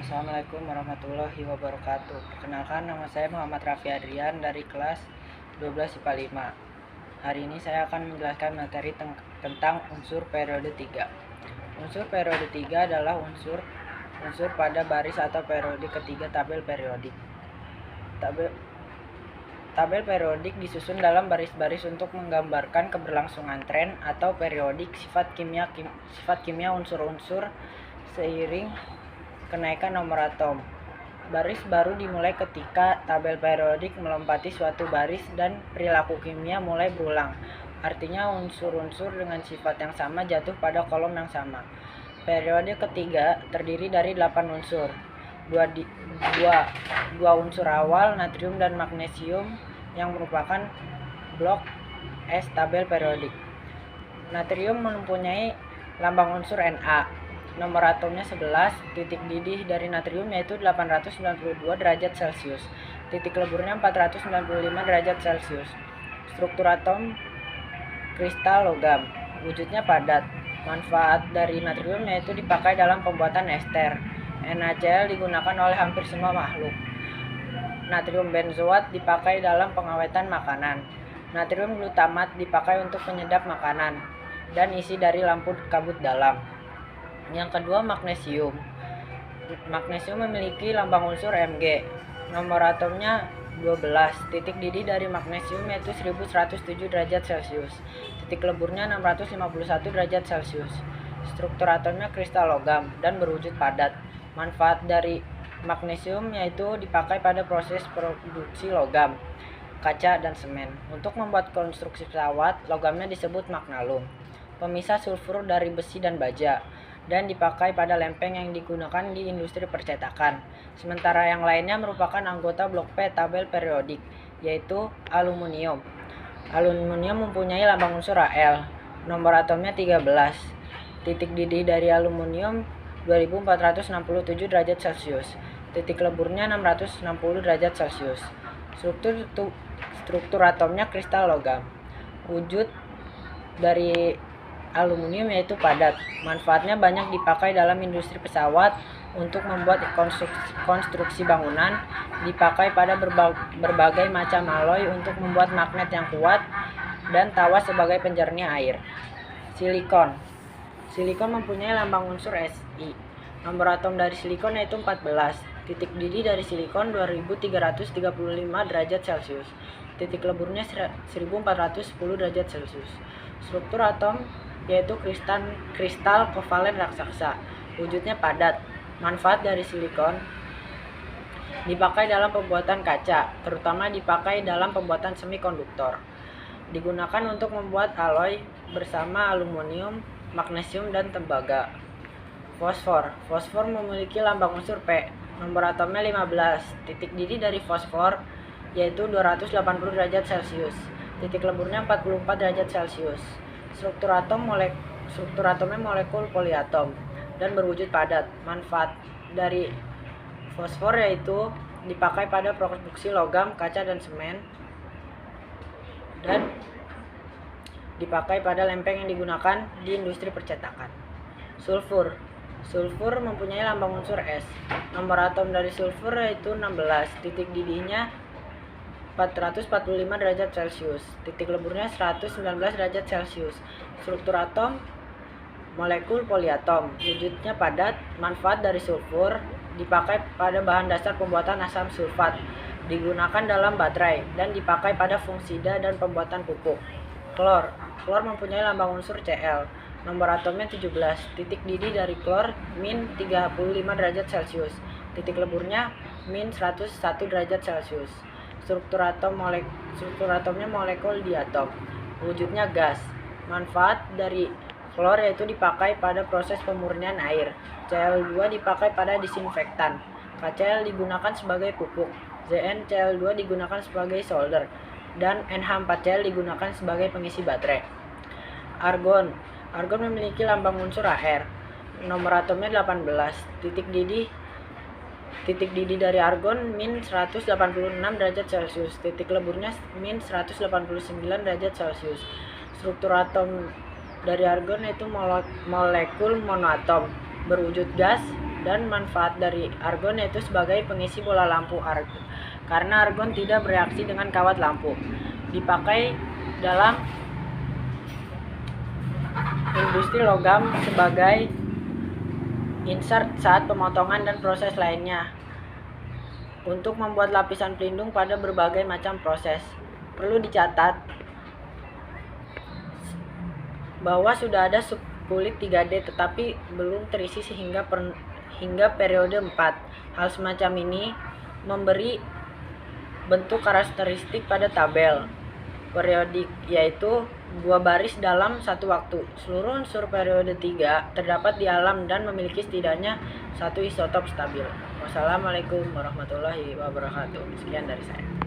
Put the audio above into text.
Assalamualaikum warahmatullahi wabarakatuh. Perkenalkan, nama saya Muhammad Raffi Adrian dari kelas 12 IPA 5. Hari ini saya akan menjelaskan materi tentang unsur periode 3. Unsur periode 3 adalah unsur pada baris atau periode ketiga tabel periodik. Tabel periodik disusun dalam baris-baris untuk menggambarkan keberlangsungan tren atau periodik sifat kimia unsur-unsur seiring kenaikan nomor atom. Baris baru dimulai ketika tabel periodik melompati suatu baris dan perilaku kimia mulai berulang. Artinya unsur-unsur dengan sifat yang sama jatuh pada kolom yang sama. Periode ketiga terdiri dari 8 unsur. Dua unsur awal, natrium dan magnesium, yang merupakan blok S tabel periodik. Natrium mempunyai lambang unsur Na. Nomor atomnya 11, titik didih dari natrium yaitu 892 derajat Celcius, titik leburnya 495 derajat Celcius. Struktur atom kristal logam, wujudnya padat. Manfaat dari natrium yaitu dipakai dalam pembuatan ester. NaCl digunakan oleh hampir semua makhluk. Natrium benzoat dipakai dalam pengawetan makanan. Natrium glutamat dipakai untuk penyedap makanan dan isi dari lampu kabut dalam. Yang kedua, magnesium. Magnesium memiliki lambang unsur Mg. Nomor atomnya 12. Titik didih dari magnesium yaitu 1107 derajat Celcius. Titik leburnya 651 derajat Celcius. Struktur atomnya kristal logam dan berwujud padat. Manfaat dari magnesium yaitu dipakai pada proses produksi logam, kaca, dan semen. Untuk membuat konstruksi pesawat, logamnya disebut magnalum. Pemisah sulfur dari besi dan baja, dan dipakai pada lempeng yang digunakan di industri percetakan. Sementara yang lainnya merupakan anggota blok P tabel periodik, yaitu aluminium. Aluminium mempunyai lambang unsur Al. Nomor atomnya 13. Titik didih dari aluminium 2467 derajat Celcius. Titik leburnya 660 derajat Celcius. Struktur atomnya kristal logam. Wujud dari aluminium yaitu padat. Manfaatnya banyak dipakai dalam industri pesawat, untuk membuat konstruksi bangunan, dipakai pada berbagai macam alloy untuk membuat magnet yang kuat, dan tawa sebagai penjernih air. Silikon. Silikon mempunyai lambang unsur Si. Nomor atom dari silikon yaitu 14. Titik didih dari silikon 2335 derajat Celcius. Titik leburnya 1410 derajat Celcius. Struktur atom yaitu kristal kovalen raksasa. Wujudnya padat. Manfaat dari silikon dipakai dalam pembuatan kaca, terutama dipakai dalam pembuatan semikonduktor. Digunakan untuk membuat alloy bersama aluminium, magnesium, dan tembaga. Fosfor. Fosfor memiliki lambang unsur P. Nomor atomnya 15. Titik didih dari fosfor yaitu 280 derajat Celcius. Titik leburnya 44 derajat Celcius. Struktur atomnya molekul poliatom dan berwujud padat. Manfaat dari fosfor yaitu dipakai pada produksi logam, kaca, dan semen, dan dipakai pada lempeng yang digunakan di industri percetakan. Sulfur. Sulfur mempunyai lambang unsur S. Nomor atom dari sulfur yaitu 16. Titik didihnya 445 derajat Celcius. Titik leburnya 119 derajat Celcius. Struktur atom molekul poliatom. Wujudnya padat. Manfaat dari sulfur dipakai pada bahan dasar pembuatan asam sulfat. Digunakan dalam baterai dan dipakai pada fungisida dan pembuatan pupuk. Klor. Klor mempunyai lambang unsur Cl. Nomor atomnya 17. Titik didih dari klor min 35 derajat Celcius. Titik leburnya min 101 derajat Celcius. Struktur atomnya molekul diatom. Wujudnya gas. Manfaat dari klor yaitu dipakai pada proses pemurnian air. Cl2 dipakai pada disinfektan. KCl digunakan sebagai pupuk. ZnCl2 digunakan sebagai solder, dan NH4Cl digunakan sebagai pengisi baterai. Argon. Argon memiliki lambang unsur Ar. Nomor atomnya 18. Titik didih dari argon min 186 derajat Celcius. Titik leburnya min 189 derajat Celcius. Struktur atom dari argon yaitu molekul monoatom, berwujud gas dan manfaat dari argon yaitu sebagai pengisi bola lampu argon. Karena argon tidak bereaksi dengan kawat lampu. Dipakai dalam industri logam sebagai insert saat pemotongan dan proses lainnya untuk membuat lapisan pelindung pada berbagai macam proses. Perlu dicatat bahwa sudah ada subkulit 3D tetapi belum terisi hingga periode 4. Hal semacam ini memberi bentuk karakteristik pada tabel periodik, yaitu 2 baris dalam satu waktu. Seluruh unsur periode 3 terdapat di alam dan memiliki setidaknya 1 isotop stabil. Wassalamualaikum warahmatullahi wabarakatuh. Sekian dari saya.